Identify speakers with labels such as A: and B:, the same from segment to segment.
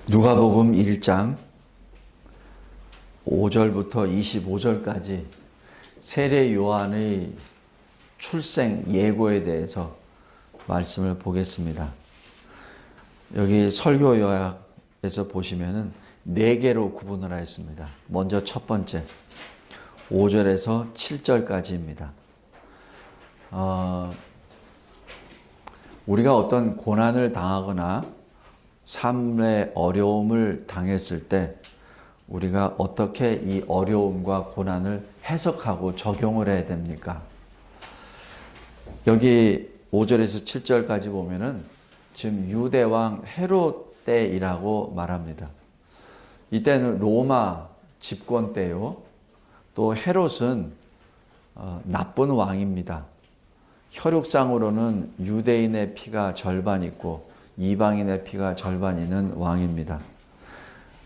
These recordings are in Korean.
A: 누가복음 1장 5절부터 25절까지 세례 요한의 출생 예고에 대해서 말씀을 보겠습니다. 여기 설교 요약에서 보시면은 4개로 구분을 하였습니다. 먼저 첫 번째 5절에서 7절까지입니다. 우리가 어떤 고난을 당하거나 삶의 어려움을 당했을 때 우리가 어떻게 이 어려움과 고난을 해석하고 적용을 해야 됩니까? 여기 5절에서 7절까지 보면은 지금 유대왕 헤롯 때이라고 말합니다. 이때는 로마 집권 때요. 또 헤롯은 나쁜 왕입니다. 혈육상으로는 유대인의 피가 절반 있고 이방인의 피가 절반 있는 왕입니다.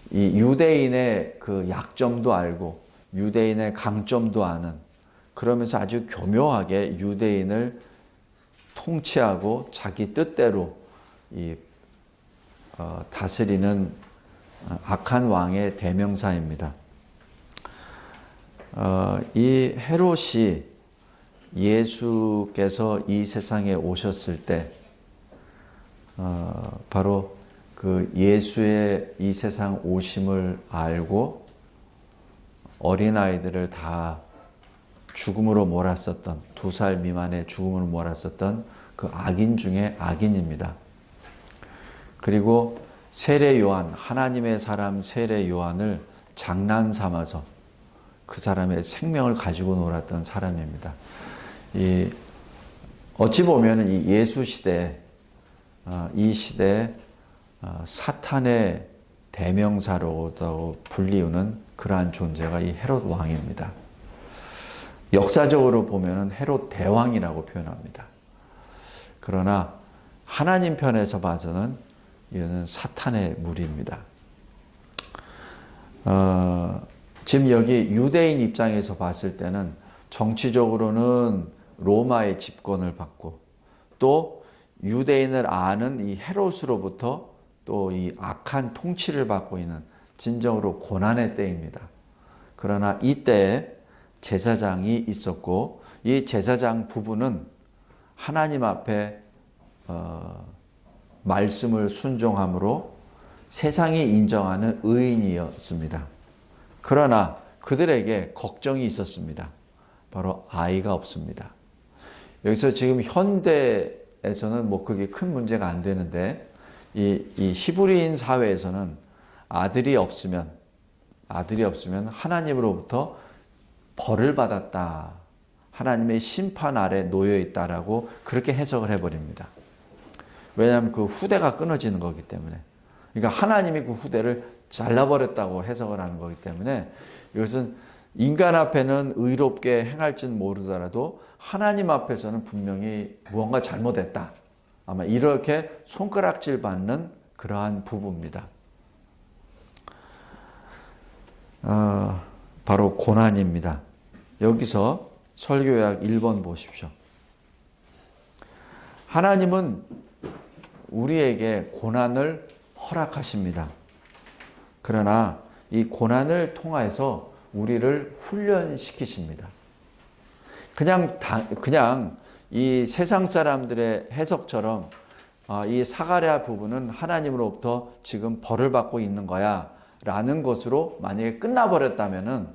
A: 이 유대인의 그 약점도 알고 유대인의 강점도 아는, 그러면서 아주 교묘하게 유대인을 통치하고 자기 뜻대로 다스리는 악한 왕의 대명사입니다. 이 헤롯이 예수께서 이 세상에 오셨을 때 바로 그 예수의 이 세상 오심을 알고 어린아이들을 다 죽음으로 몰았었던, 2살 미만의 죽음으로 몰았었던 그 악인 중에 악인입니다. 그리고 세례 요한, 하나님의 사람 세례 요한을 장난 삼아서 그 사람의 생명을 가지고 놀았던 사람입니다. 어찌 보면 이 예수 시대, 이 시대에 사탄의 대명사로도 불리우는 그러한 존재가 이 헤롯 왕입니다. 역사적으로 보면 헤롯 대왕이라고 표현합니다. 그러나 하나님 편에서 봐서는 이거는 사탄의 무리입니다. 지금 여기 유대인 입장에서 봤을 때는 정치적으로는 로마의 집권을 받고 또 유대인을 아는 이 헤롯으로부터 또 이 악한 통치를 받고 있는 진정으로 고난의 때입니다. 그러나 이때에 제사장이 있었고 이 제사장 부부는 하나님 앞에 말씀을 순종함으로 세상이 인정하는 의인이었습니다. 그러나 그들에게 걱정이 있었습니다. 바로 아이가 없습니다. 여기서 지금 현대에서는 뭐 그게 큰 문제가 안 되는데 이 히브리인 사회에서는 아들이 없으면 하나님으로부터 벌을 받았다, 하나님의 심판 아래 놓여 있다라고 그렇게 해석을 해버립니다. 왜냐하면 그 후대가 끊어지는 거기 때문에. 그러니까 하나님이 그 후대를 잘라버렸다고 해석을 하는 거기 때문에 이것은 인간 앞에는 의롭게 행할지는 모르더라도 하나님 앞에서는 분명히 무언가 잘못했다, 아마 이렇게 손가락질 받는 그러한 부부입니다. 바로 고난입니다. 여기서 설교약 1번 보십시오. 하나님은 우리에게 고난을 허락하십니다. 그러나 이 고난을 통해서 우리를 훈련시키십니다. 그냥 이 세상 사람들의 해석처럼 이 사가랴 부부는 하나님으로부터 지금 벌을 받고 있는 거야 라는 것으로 만약에 끝나버렸다면은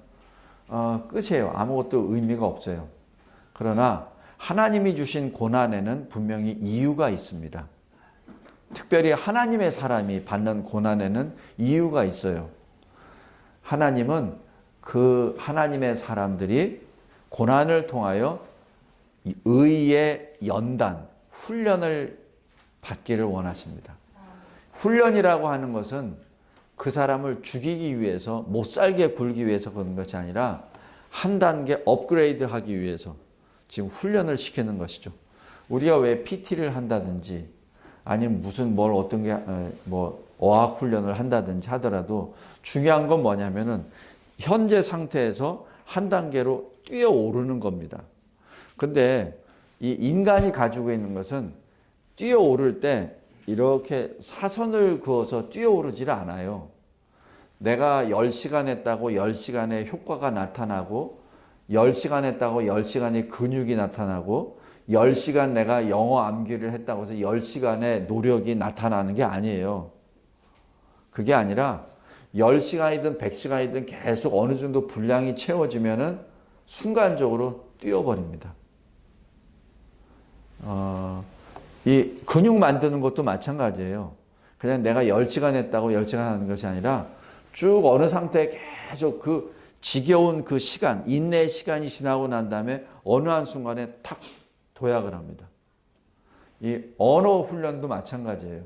A: 끝이에요. 아무것도 의미가 없어요. 그러나 하나님이 주신 고난에는 분명히 이유가 있습니다. 특별히 하나님의 사람이 받는 고난에는 이유가 있어요. 하나님은 그 하나님의 사람들이 고난을 통하여 의의 연단, 훈련을 받기를 원하십니다. 훈련이라고 하는 것은 그 사람을 죽이기 위해서, 못 살게 굴기 위해서 그런 것이 아니라 한 단계 업그레이드 하기 위해서 지금 훈련을 시키는 것이죠. 우리가 왜 PT를 한다든지 아니면 무슨 어떤 게 어학 훈련을 한다든지 하더라도 중요한 건 뭐냐면은 현재 상태에서 한 단계로 뛰어오르는 겁니다. 근데 이 인간이 가지고 있는 것은 뛰어오를 때 이렇게 사선을 그어서 뛰어오르질 않아요. 내가 10시간 했다고 10시간의 효과가 나타나고 10시간 했다고 10시간의 근육이 나타나고 10시간 내가 영어 암기를 했다고 해서 10시간의 노력이 나타나는 게 아니에요. 그게 아니라 10시간이든 100시간이든 계속 어느 정도 분량이 채워지면은 순간적으로 뛰어버립니다. 이 근육 만드는 것도 마찬가지예요. 그냥 내가 10시간 했다고 10시간 하는 것이 아니라 쭉 어느 상태에 계속 그 지겨운 그 시간, 인내의 시간이 지나고 난 다음에 어느 한순간에 탁 도약을 합니다. 이 언어 훈련도 마찬가지예요.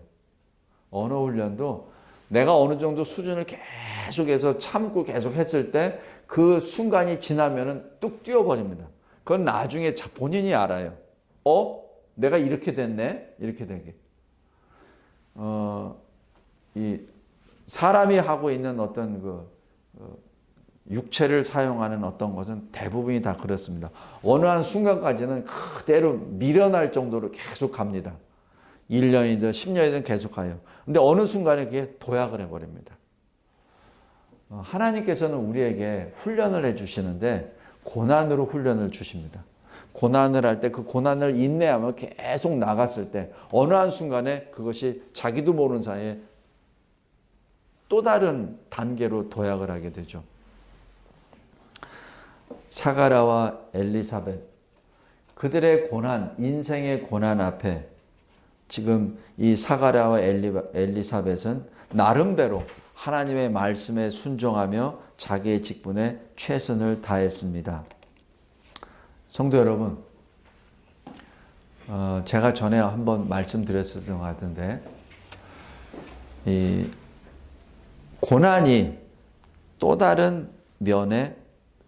A: 언어 훈련도 내가 어느 정도 수준을 계속해서 참고 계속 했을 때 그 순간이 지나면은 뚝 뛰어버립니다. 그건 나중에 본인이 알아요. 내가 이렇게 됐네? 이렇게 되게. 이 사람이 하고 있는 어떤 육체를 사용하는 어떤 것은 대부분이 다 그렇습니다. 어느 한 순간까지는 그대로 미련할 정도로 계속 갑니다. 1년이든 10년이든 계속 가요. 근데 어느 순간에 그게 도약을 해버립니다. 하나님께서는 우리에게 훈련을 해주시는데 고난으로 훈련을 주십니다. 고난을 할 때 그 고난을 인내하며 계속 나갔을 때 어느 한순간에 그것이 자기도 모르는 사이에 또 다른 단계로 도약을 하게 되죠. 사가랴와 엘리사벳, 그들의 고난, 인생의 고난 앞에 지금 이 사가랴와 엘리사벳은 나름대로 하나님의 말씀에 순종하며 자기의 직분에 최선을 다했습니다. 성도 여러분, 제가 전에 한번 말씀드렸었던 것 같은데 이 고난이 또 다른 면의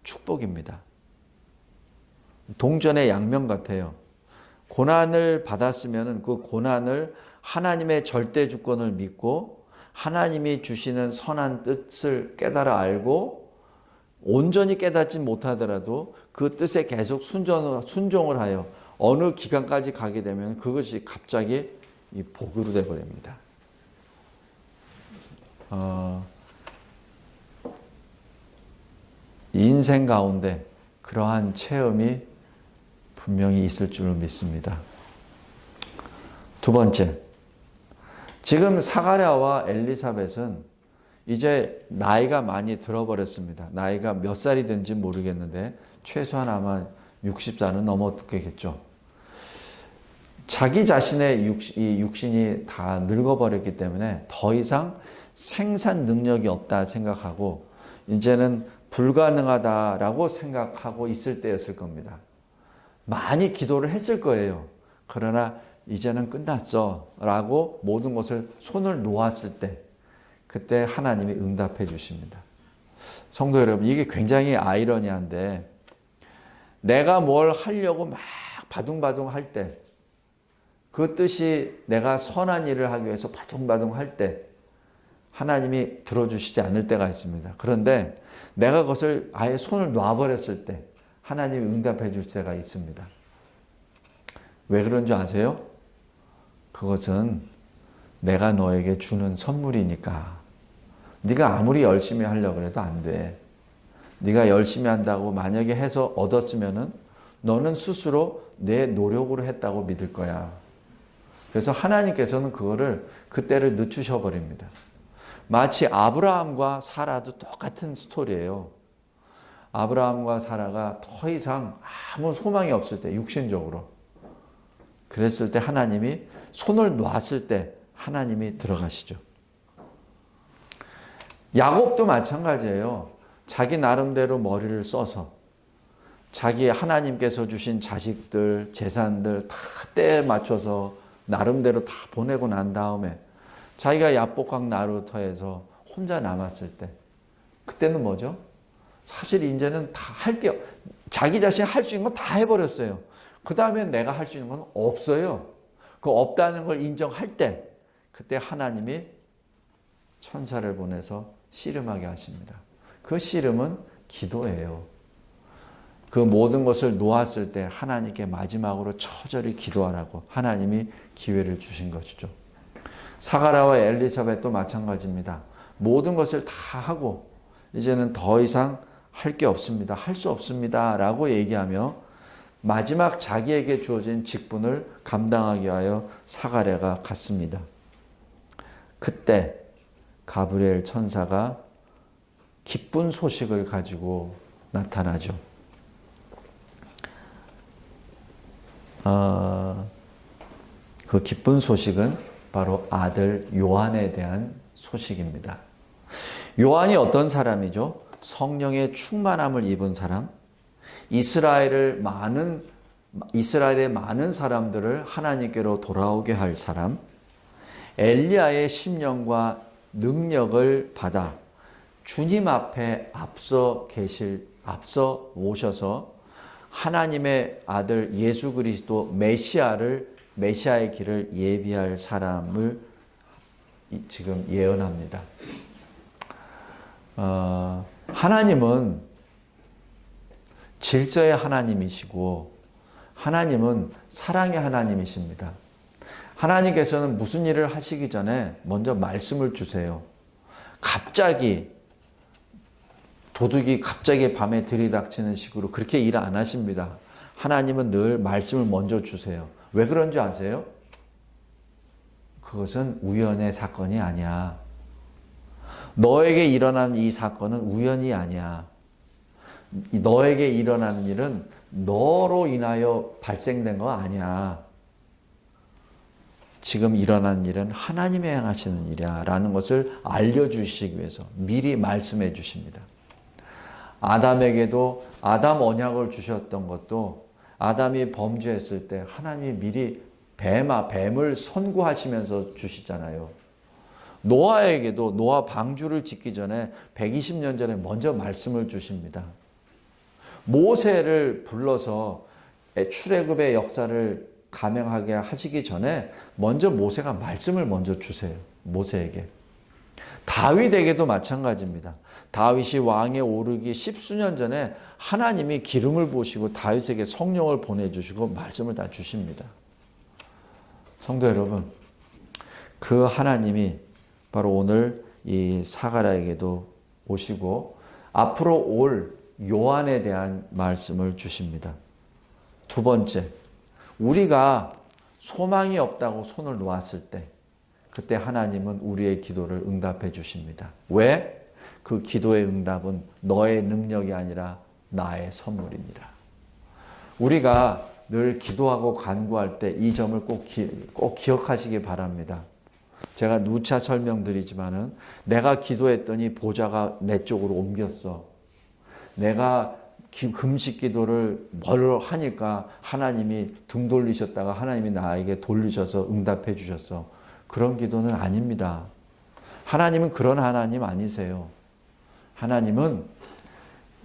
A: 축복입니다. 동전의 양면 같아요. 고난을 받았으면 그 고난을 하나님의 절대 주권을 믿고 하나님이 주시는 선한 뜻을 깨달아 알고 온전히 깨닫지 못하더라도 그 뜻에 계속 순종을 하여 어느 기간까지 가게 되면 그것이 갑자기 이 복으로 되어버립니다. 인생 가운데 그러한 체험이 분명히 있을 줄 믿습니다. 두 번째, 지금 사가랴와 엘리사벳은 이제 나이가 많이 들어버렸습니다. 나이가 몇 살이 된지 모르겠는데 최소한 아마 60살은 넘었겠죠. 자기 자신의 육신이 다 늙어버렸기 때문에 더 이상 생산 능력이 없다 생각하고 이제는 불가능하다라고 생각하고 있을 때였을 겁니다. 많이 기도를 했을 거예요. 그러나 이제는 끝났어 라고 모든 것을 손을 놓았을 때 그때 하나님이 응답해 주십니다. 성도 여러분, 이게 굉장히 아이러니한데 내가 뭘 하려고 막 바둥바둥 할 때 그 뜻이 내가 선한 일을 하기 위해서 바둥바둥 할 때 하나님이 들어주시지 않을 때가 있습니다. 그런데 내가 그것을 아예 손을 놔버렸을 때 하나님이 응답해 줄 때가 있습니다. 왜 그런 줄 아세요? 그것은 내가 너에게 주는 선물이니까. 네가 아무리 열심히 하려고 해도 안 돼. 네가 열심히 한다고 만약에 해서 얻었으면은 너는 스스로 내 노력으로 했다고 믿을 거야. 그래서 하나님께서는 그거를 그때를 늦추셔 버립니다. 마치 아브라함과 사라도 똑같은 스토리예요. 아브라함과 사라가 더 이상 아무 소망이 없을 때 육신적으로 그랬을 때 하나님이 손을 놨을 때 하나님이 들어가시죠. 야곱도 마찬가지예요. 자기 나름대로 머리를 써서 자기 하나님께서 주신 자식들, 재산들 다 때에 맞춰서 나름대로 다 보내고 난 다음에 자기가 야복강 나루터에서 혼자 남았을 때 그때는 뭐죠? 사실 이제는 다 자기 자신이 할 수 있는 건 다 해버렸어요. 그 다음에 내가 할 수 있는 건 없어요. 그 없다는 걸 인정할 때 그때 하나님이 천사를 보내서 씨름하게 하십니다. 그 씨름은 기도예요. 그 모든 것을 놓았을 때 하나님께 마지막으로 처절히 기도하라고 하나님이 기회를 주신 것이죠. 사가랴와 엘리사벳도 마찬가지입니다. 모든 것을 다 하고 이제는 더 이상 할 게 없습니다. 할 수 없습니다. 라고 얘기하며 마지막 자기에게 주어진 직분을 감당하기 위하여 사가랴가 갔습니다. 그때 가브리엘 천사가 기쁜 소식을 가지고 나타나죠. 그 기쁜 소식은 바로 아들 요한에 대한 소식입니다. 요한이 어떤 사람이죠? 성령의 충만함을 입은 사람, 이스라엘의 많은 사람들을 하나님께로 돌아오게 할 사람, 엘리야의 심령과 능력을 받아 주님 앞에 앞서 오셔서 하나님의 아들 예수 그리스도 메시아의 길을 예비할 사람을 지금 예언합니다. 하나님은 질서의 하나님이시고 하나님은 사랑의 하나님이십니다. 하나님께서는 무슨 일을 하시기 전에 먼저 말씀을 주세요. 도둑이 갑자기 밤에 들이닥치는 식으로 그렇게 일 안 하십니다. 하나님은 늘 말씀을 먼저 주세요. 왜 그런 줄 아세요? 그것은 우연의 사건이 아니야. 너에게 일어난 이 사건은 우연이 아니야. 너에게 일어나는 일은 너로 인하여 발생된 거 아니야. 지금 일어난 일은 하나님이 행하시는 일이야 라는 것을 알려주시기 위해서 미리 말씀해 주십니다. 아담에게도 아담 언약을 주셨던 것도 아담이 범죄했을 때 하나님이 미리 뱀을 선고하시면서 주시잖아요. 노아에게도 노아 방주를 짓기 전에 120년 전에 먼저 말씀을 주십니다. 모세를 불러서 출애굽의 역사를 감행하게 하시기 전에 먼저 모세가 말씀을 먼저 주세요. 모세에게. 다윗에게도 마찬가지입니다. 다윗이 왕에 오르기 10수년 전에 하나님이 기름을 부으시고 다윗에게 성령을 보내주시고 말씀을 다 주십니다. 성도 여러분, 그 하나님이 바로 오늘 이 사가랴에게도 오시고 앞으로 올 요한에 대한 말씀을 주십니다. 두 번째, 우리가 소망이 없다고 손을 놓았을 때 그때 하나님은 우리의 기도를 응답해 주십니다. 왜? 그 기도의 응답은 너의 능력이 아니라 나의 선물이니라. 우리가 늘 기도하고 간구할 때 이 점을 꼭 기억하시기 바랍니다. 제가 누차 설명드리지만은 내가 기도했더니 보좌가 내 쪽으로 옮겼어. 내가 금식 기도를 뭘 하니까 하나님이 등 돌리셨다가 하나님이 나에게 돌리셔서 응답해 주셨어. 그런 기도는 아닙니다. 하나님은 그런 하나님 아니세요. 하나님은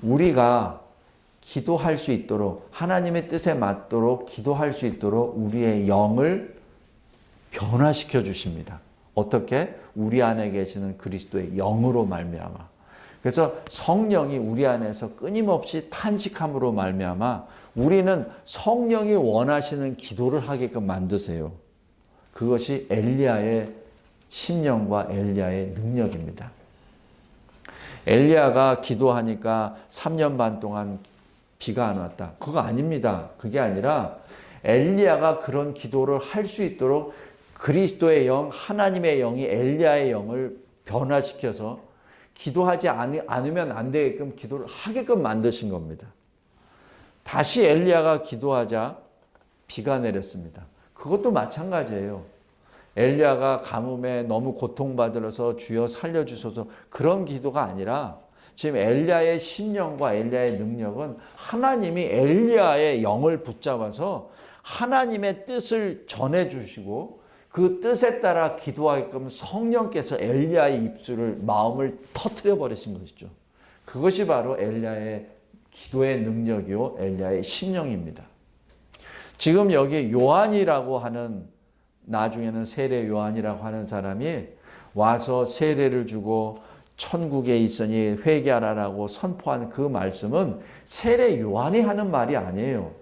A: 우리가 기도할 수 있도록 하나님의 뜻에 맞도록 기도할 수 있도록 우리의 영을 변화시켜 주십니다. 어떻게? 우리 안에 계시는 그리스도의 영으로 말미암아. 그래서 성령이 우리 안에서 끊임없이 탄식함으로 말미암아 우리는 성령이 원하시는 기도를 하게끔 만드세요. 그것이 엘리야의 심령과 엘리야의 능력입니다. 엘리야가 기도하니까 3년 반 동안 비가 안 왔다. 그거 아닙니다. 그게 아니라 엘리야가 그런 기도를 할 수 있도록 그리스도의 영, 하나님의 영이 엘리야의 영을 변화시켜서 기도하지 않으면 안 되게끔 기도를 하게끔 만드신 겁니다. 다시 엘리야가 기도하자 비가 내렸습니다. 그것도 마찬가지예요. 엘리야가 가뭄에 너무 고통받으러서 주여 살려주소서 그런 기도가 아니라 지금 엘리야의 심령과 엘리야의 능력은 하나님이 엘리야의 영을 붙잡아서 하나님의 뜻을 전해주시고 그 뜻에 따라 기도하게끔 성령께서 엘리야의 입술을 마음을 터뜨려 버리신 것이죠. 그것이 바로 엘리야의 기도의 능력이요 엘리야의 심령입니다. 지금 여기 요한이라고 하는 나중에는 세례 요한이라고 하는 사람이 와서 세례를 주고 천국에 있으니 회개하라라고 선포한 그 말씀은 세례 요한이 하는 말이 아니에요.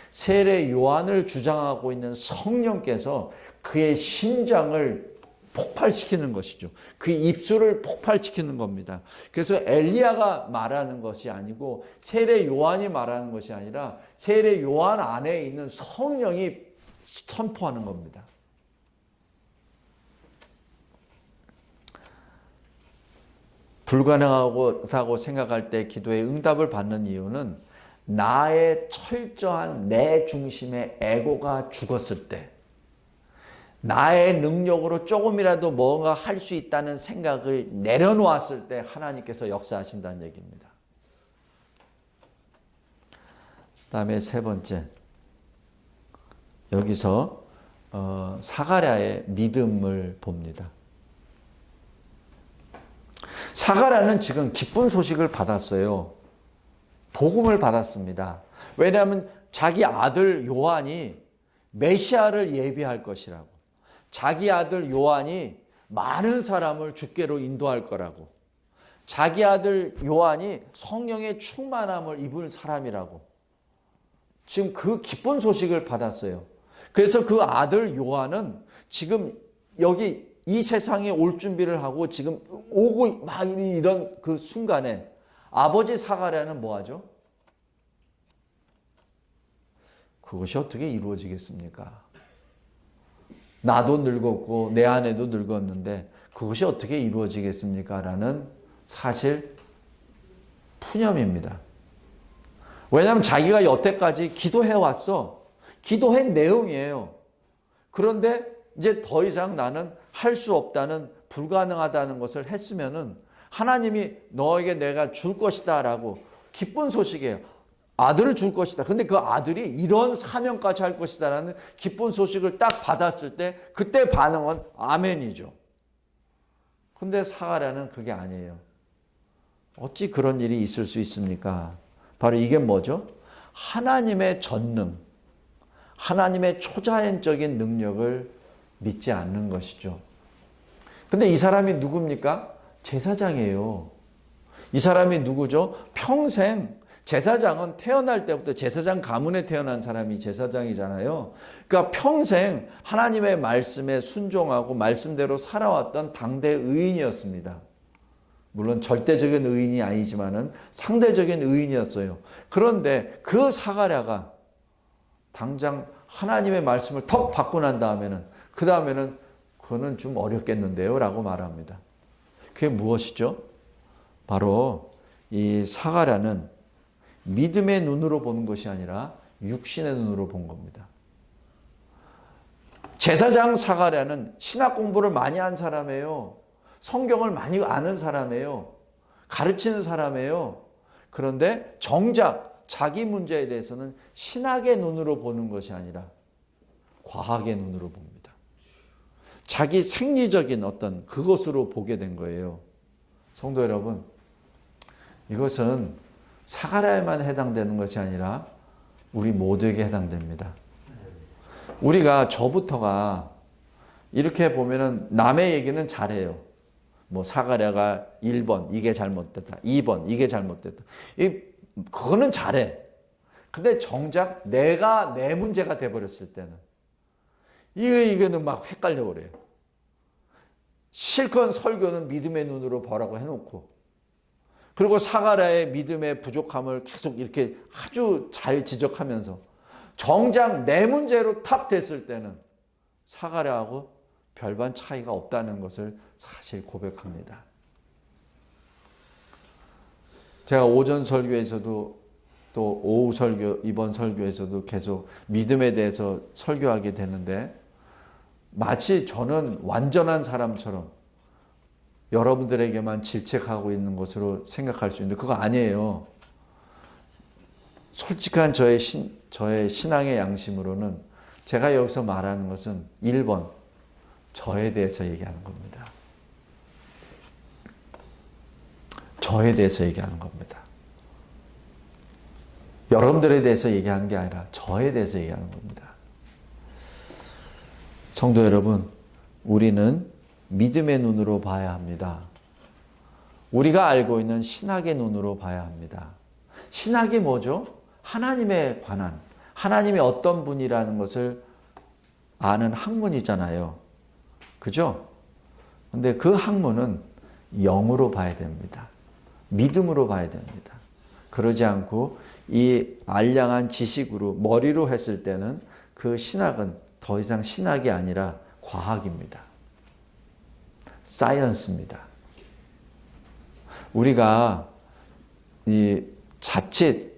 A: 세례 요한을 주장하고 있는 성령께서 그의 심장을 폭발시키는 것이죠. 그 입술을 폭발시키는 겁니다. 그래서 엘리야가 말하는 것이 아니고 세례 요한이 말하는 것이 아니라 세례 요한 안에 있는 성령이 선포하는 겁니다. 불가능하다고 생각할 때 기도의 응답을 받는 이유는 나의 철저한 내 중심의 에고가 죽었을 때, 나의 능력으로 조금이라도 뭔가 할 수 있다는 생각을 내려놓았을 때 하나님께서 역사하신다는 얘기입니다. 다음에 세 번째, 여기서 사가랴의 믿음을 봅니다. 사가랴는 지금 기쁜 소식을 받았어요. 복음을 받았습니다. 왜냐하면 자기 아들 요한이 메시아를 예비할 것이라고, 자기 아들 요한이 많은 사람을 주께로 인도할 거라고, 자기 아들 요한이 성령의 충만함을 입을 사람이라고, 지금 그 기쁜 소식을 받았어요. 그래서 그 아들 요한은 지금 여기 이 세상에 올 준비를 하고 지금 오고 막 이런 그 순간에 아버지 사가랴는 뭐 하죠? 그것이 어떻게 이루어지겠습니까? 나도 늙었고 내 아내도 늙었는데 그것이 어떻게 이루어지겠습니까? 라는 사실 푸념입니다. 왜냐하면 자기가 여태까지 기도해 왔어. 기도한 내용이에요. 그런데 이제 더 이상 나는 할 수 없다는, 불가능하다는 것을 했으면은 하나님이 너에게 내가 줄 것이다 라고 기쁜 소식이에요. 아들을 줄 것이다. 근데 그 아들이 이런 사명까지 할 것이다 라는 기쁜 소식을 딱 받았을 때 그때 반응은 아멘이죠. 근데 사가랴는 그게 아니에요. 어찌 그런 일이 있을 수 있습니까? 바로 이게 뭐죠? 하나님의 전능, 하나님의 초자연적인 능력을 믿지 않는 것이죠. 근데 이 사람이 누굽니까? 제사장이에요. 이 사람이 누구죠? 평생, 제사장은 태어날 때부터 제사장 가문에 태어난 사람이 제사장이잖아요. 그러니까 평생 하나님의 말씀에 순종하고 말씀대로 살아왔던 당대 의인이었습니다. 물론 절대적인 의인이 아니지만은 상대적인 의인이었어요. 그런데 그 사가랴가 당장 하나님의 말씀을 턱 받고 난 다음에는, 그 다음에는 그거는 좀 어렵겠는데요 라고 말합니다. 그게 무엇이죠? 바로 이 사가랴는 믿음의 눈으로 보는 것이 아니라 육신의 눈으로 본 겁니다. 제사장 사가랴는 신학 공부를 많이 한 사람이에요. 성경을 많이 아는 사람이에요. 가르치는 사람이에요. 그런데 정작 자기 문제에 대해서는 신학의 눈으로 보는 것이 아니라 과학의 눈으로 봅니다. 자기 생리적인 어떤 그것으로 보게 된 거예요. 성도 여러분, 이것은 사가랴에만 해당되는 것이 아니라 우리 모두에게 해당됩니다. 우리가 저부터가 이렇게 보면은 남의 얘기는 잘해요. 뭐 사가랴가 1번 이게 잘못됐다, 2번 이게 잘못됐다. 그거는 잘해. 근데 정작 내가 내 문제가 돼버렸을 때는 이거는 막 헷갈려 버려요. 실컷 설교는 믿음의 눈으로 보라고 해놓고, 그리고 사가랴의 믿음의 부족함을 계속 이렇게 아주 잘 지적하면서 정작 내 문제로 탁 됐을 때는 사가랴하고 별반 차이가 없다는 것을 사실 고백합니다. 제가 오전 설교에서도 또 오후 설교, 이번 설교에서도 계속 믿음에 대해서 설교하게 되는데, 마치 저는 완전한 사람처럼 여러분들에게만 질책하고 있는 것으로 생각할 수 있는데 그거 아니에요. 솔직한 저의 신앙의 양심으로는 제가 여기서 말하는 것은 1번, 저에 대해서 얘기하는 겁니다. 저에 대해서 얘기하는 겁니다. 여러분들에 대해서 얘기하는 게 아니라 저에 대해서 얘기하는 겁니다. 성도 여러분, 우리는 믿음의 눈으로 봐야 합니다. 우리가 알고 있는 신학의 눈으로 봐야 합니다. 신학이 뭐죠? 하나님에 관한, 하나님이 어떤 분이라는 것을 아는 학문이잖아요. 그죠? 근데 그 학문은 영으로 봐야 됩니다. 믿음으로 봐야 됩니다. 그러지 않고 이 알량한 지식으로 머리로 했을 때는 그 신학은 더 이상 신학이 아니라 과학입니다. 사이언스입니다. 우리가 이 자칫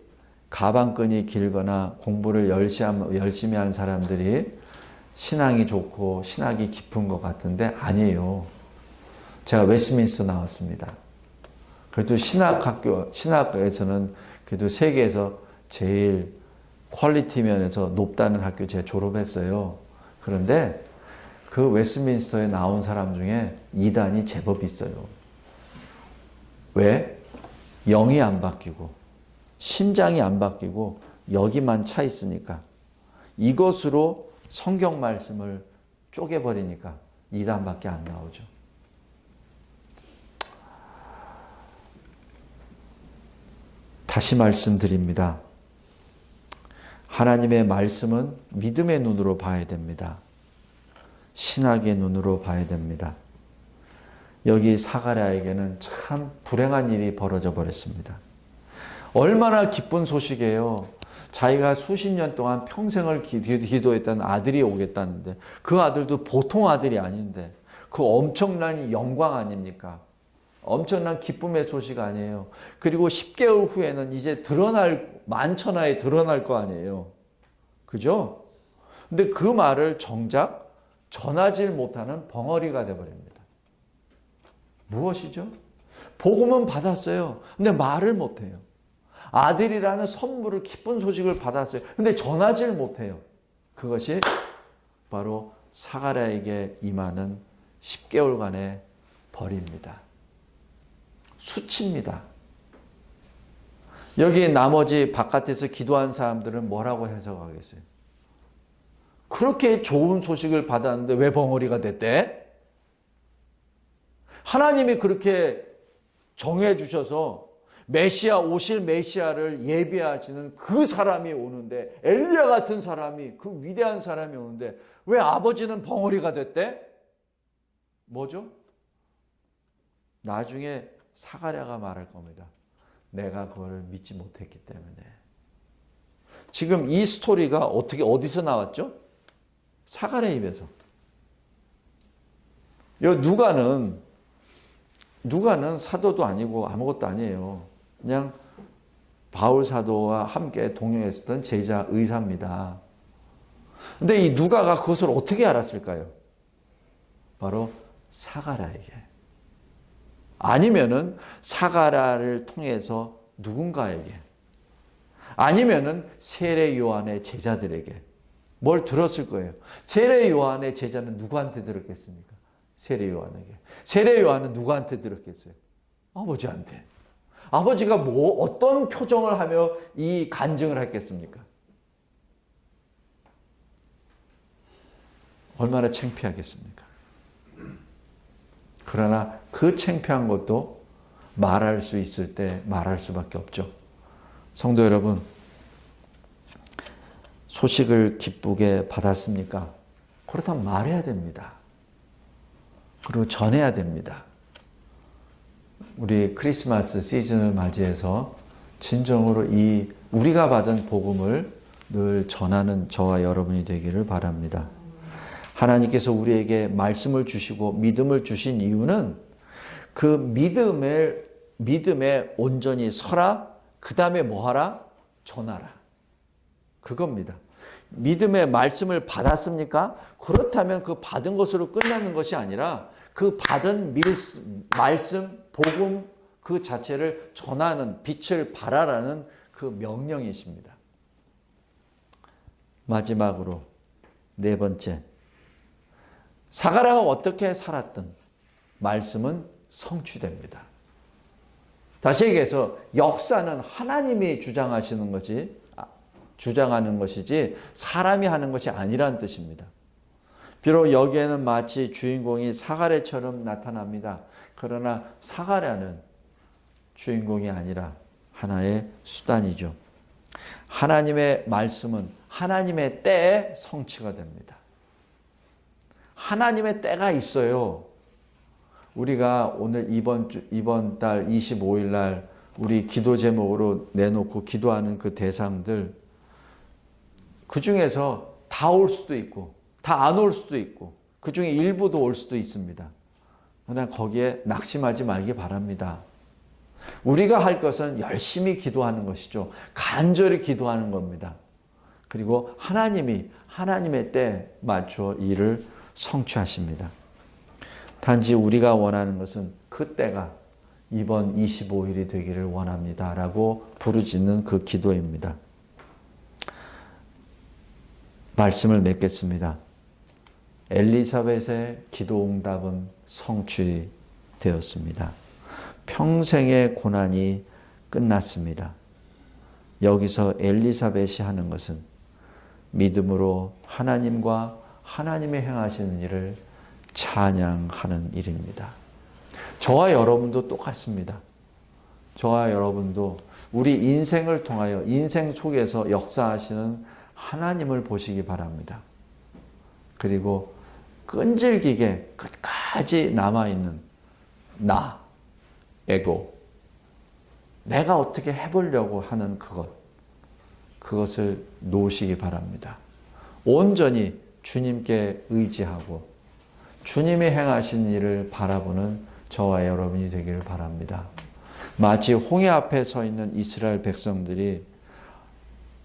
A: 가방끈이 길거나 공부를 열심히 한 사람들이 신앙이 좋고 신학이 깊은 것 같은데 아니에요. 제가 웨스트민스터 나왔습니다. 그래도 신학에서는 그래도 세계에서 제일 퀄리티 면에서 높다는 학교 제가 졸업했어요. 그런데 그 웨스트민스터에 나온 사람 중에 이단이 제법 있어요. 왜? 영이 안 바뀌고 심장이 안 바뀌고 여기만 차 있으니까 이것으로 성경 말씀을 쪼개버리니까 이단밖에 안 나오죠. 다시 말씀드립니다. 하나님의 말씀은 믿음의 눈으로 봐야 됩니다. 신학의 눈으로 봐야 됩니다. 여기 사가랴에게는 참 불행한 일이 벌어져 버렸습니다. 얼마나 기쁜 소식이에요. 자기가 수십 년 동안 평생을 기도했던 아들이 오겠다는데 그 아들도 보통 아들이 아닌데 그 엄청난 영광 아닙니까? 엄청난 기쁨의 소식 아니에요. 그리고 10개월 후에는 이제 만천하에 드러날 거 아니에요. 그죠? 근데 그 말을 정작 전하지 못하는 벙어리가 되어버립니다. 무엇이죠? 복음은 받았어요. 근데 말을 못해요. 아들이라는 선물을 기쁜 소식을 받았어요. 근데 전하지를 못해요. 그것이 바로 사가랴에게 임하는 10개월간의 벌입니다. 수치입니다. 여기 나머지 바깥에서 기도한 사람들은 뭐라고 해석하겠어요? 그렇게 좋은 소식을 받았는데 왜 벙어리가 됐대? 하나님이 그렇게 정해 주셔서 오실 메시아를 예비하시는 그 사람이 오는데 엘리야 같은 사람이 그 위대한 사람이 오는데 왜 아버지는 벙어리가 됐대? 뭐죠? 나중에 사가랴가 말할 겁니다. 내가 그걸 믿지 못했기 때문에. 지금 이 스토리가 어디서 나왔죠? 사가랴 입에서. 누가는 사도도 아니고 아무것도 아니에요. 그냥 바울 사도와 함께 동행했었던 제자 의사입니다. 근데 이 누가가 그것을 어떻게 알았을까요? 바로 사가랴에게. 아니면은 사가랴를 통해서 누군가에게. 아니면은 세례 요한의 제자들에게. 뭘 들었을 거예요. 세례 요한의 제자는 누구한테 들었겠습니까? 세례 요한에게. 세례 요한은 누구한테 들었겠어요? 아버지한테. 아버지가 어떤 표정을 하며 이 간증을 했겠습니까? 얼마나 창피하겠습니까? 그러나 그 창피한 것도 말할 수 있을 때 말할 수밖에 없죠. 성도 여러분, 소식을 기쁘게 받았습니까? 그렇다면 말해야 됩니다. 그리고 전해야 됩니다. 우리 크리스마스 시즌을 맞이해서 진정으로 우리가 받은 복음을 늘 전하는 저와 여러분이 되기를 바랍니다. 하나님께서 우리에게 말씀을 주시고 믿음을 주신 이유는 그 믿음에 온전히 서라, 그 다음에 뭐하라? 전하라. 그겁니다. 믿음의 말씀을 받았습니까? 그렇다면 그 받은 것으로 끝나는 것이 아니라 그 받은 말씀, 복음 그 자체를 전하는, 빛을 발하라는 그 명령이십니다. 마지막으로 네 번째, 사가랴가 어떻게 살았든 말씀은 성취됩니다. 다시 얘기해서 역사는 하나님이 주장하는 것이지 사람이 하는 것이 아니라는 뜻입니다. 비록 여기에는 마치 주인공이 사가랴처럼 나타납니다. 그러나 사가랴는 주인공이 아니라 하나의 수단이죠. 하나님의 말씀은 하나님의 때에 성취가 됩니다. 하나님의 때가 있어요. 우리가 오늘 이번 달 25일 날 우리 기도 제목으로 내놓고 기도하는 그 대상들, 그 중에서 다 올 수도 있고 다 안 올 수도 있고 그 중에 일부도 올 수도 있습니다. 그러나 거기에 낙심하지 말기 바랍니다. 우리가 할 것은 열심히 기도하는 것이죠. 간절히 기도하는 겁니다. 그리고 하나님이 하나님의 때에 맞춰 일을 성취하십니다. 단지 우리가 원하는 것은 그 때가 이번 25일이 되기를 원합니다 라고 부르짖는 그 기도입니다. 말씀을 맺겠습니다. 엘리사벳의 기도 응답은 성취되었습니다. 평생의 고난이 끝났습니다. 여기서 엘리사벳이 하는 것은 믿음으로 하나님과 하나님의 행하시는 일을 찬양하는 일입니다. 저와 여러분도 똑같습니다. 저와 여러분도 우리 인생을 통하여 인생 속에서 역사하시는 하나님을 보시기 바랍니다. 그리고 끈질기게 끝까지 남아있는 나, 에고, 내가 어떻게 해보려고 하는 그것을 놓으시기 바랍니다. 온전히 주님께 의지하고 주님이 행하신 일을 바라보는 저와 여러분이 되기를 바랍니다. 마치 홍해 앞에 서 있는 이스라엘 백성들이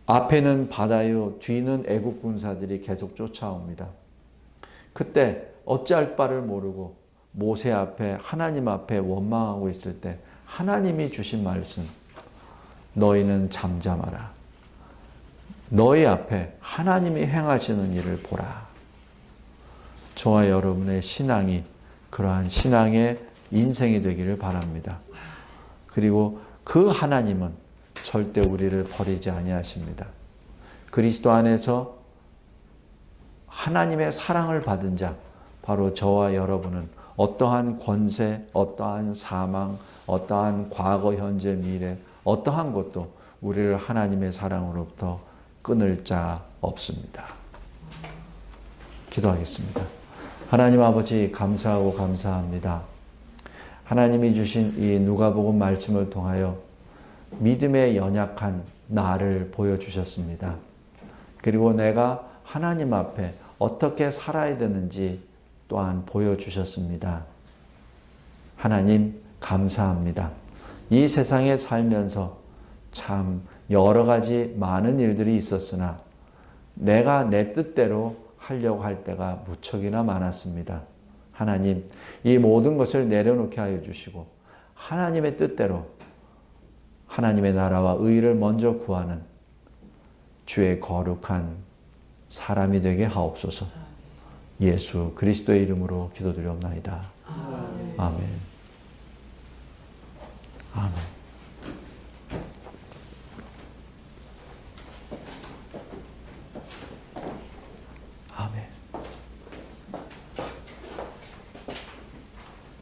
A: 앞에는 바다요 뒤는 애국 군사들이 계속 쫓아옵니다. 그때 어찌할 바를 모르고 모세 앞에 하나님 앞에 원망하고 있을 때 하나님이 주신 말씀, 너희는 잠잠하라. 너희 앞에 하나님이 행하시는 일을 보라. 저와 여러분의 신앙이 그러한 신앙의 인생이 되기를 바랍니다. 그리고 그 하나님은 절대 우리를 버리지 아니하십니다. 그리스도 안에서 하나님의 사랑을 받은 자, 바로 저와 여러분은 어떠한 권세, 어떠한 사망, 어떠한 과거, 현재, 미래, 어떠한 것도 우리를 하나님의 사랑으로부터 끊을 자 없습니다. 기도하겠습니다. 하나님 아버지 감사하고 감사합니다. 하나님이 주신 이 누가복음 말씀을 통하여 믿음의 연약한 나를 보여주셨습니다. 그리고 내가 하나님 앞에 어떻게 살아야 되는지 또한 보여주셨습니다. 하나님 감사합니다. 이 세상에 살면서 참 여러 가지 많은 일들이 있었으나 내가 내 뜻대로 하려고 할 때가 무척이나 많았습니다. 하나님, 이 모든 것을 내려놓게 하여 주시고 하나님의 뜻대로 하나님의 나라와 의를 먼저 구하는 주의 거룩한 사람이 되게 하옵소서. 예수 그리스도의 이름으로 기도드리옵나이다. 아멘. 아멘.